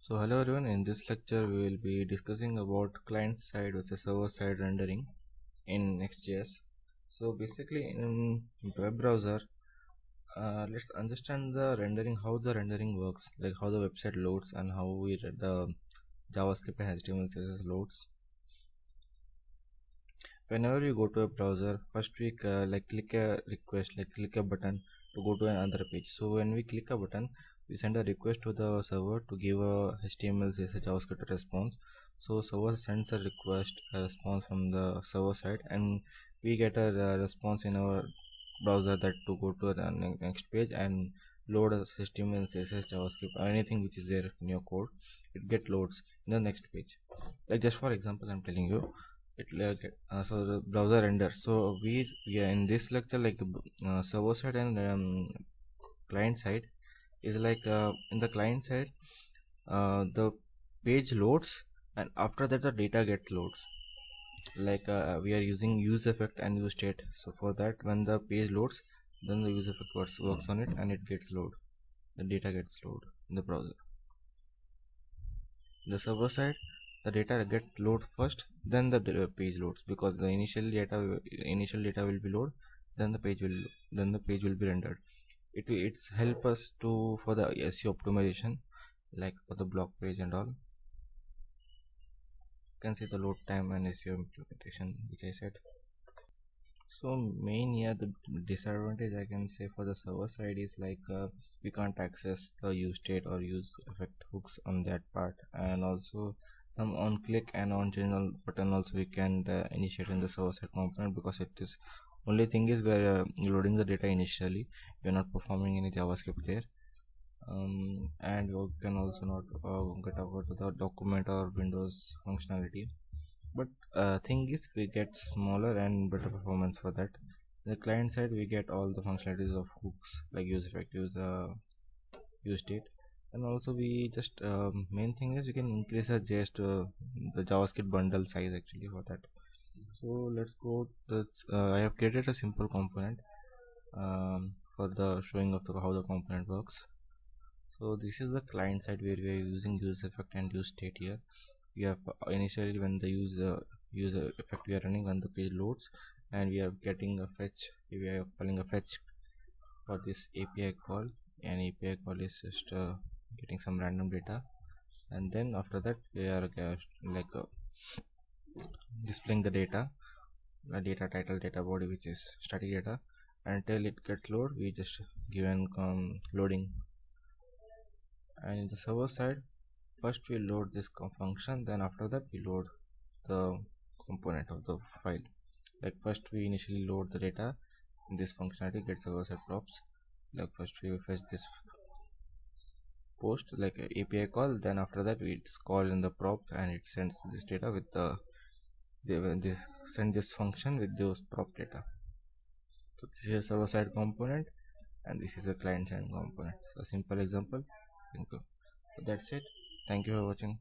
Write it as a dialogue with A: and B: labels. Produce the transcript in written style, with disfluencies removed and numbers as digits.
A: So hello everyone, in this lecture we will be discussing about client side versus server side rendering in Next.js. So basically in web browser, let's understand the rendering, how the rendering works, like how the website loads and how we read the JavaScript and HTML CSS loads. Whenever you go to a browser, first we click a request, click a button to go to another page. So when we click a button, we send a request to the server to give a HTML CSS JavaScript response. So server sends a request, a response from the server side, and we get a response in our browser that to go to the next page and load a HTML CSS JavaScript or anything which is there in your code. It get loads in the next page. Like just for example, I'm telling you. So the browser render. So we are in this lecture, server side and client side is in the client side, the page loads, and after that the data gets loads. We are using use effect and use state. So for that, when the page loads, then the use effect works on it and it gets load. The data gets load in the browser. The server side, the data get load first, then the page loads, because the initial data will be load, then the page will be rendered. It's help us to for the SEO optimization, like for the blog page and all. You can see the load time and SEO implementation which I said. So main here the disadvantage I can say for the server side is we can't access the use state or use effect hooks on that part, and also some on click and on channel button also we can initiate in the server side component, because it is only thing is we're loading the data initially, we're not performing any JavaScript there. And you can also not get over to the document or Windows functionality, but thing is we get smaller and better performance for that. The client side we get all the functionalities of hooks like use effect, use state, and also we just main thing is you can increase the JS to the JavaScript bundle size actually for that. So let's go to I have created a simple component for the showing of how the component works. So this is the client side where we are using use effect and use state. Here we have initially when the user effect we are running when the page loads, and we are getting a fetch, we are calling a fetch for this API call, and API call is just getting some random data, and then after that we are displaying the data title, data body, which is static data. Until it gets load, we just given loading. And in the server side, first we load this function, then after that we load the component of the file. Like first we initially load the data in this functionality, get server side props. Like first we fetch this post like API call, then after that we call in the prop and it sends this data with they send this function with those prop data. So this is a server side component and this is a client side component. So simple example. So that's it. Thank you for watching.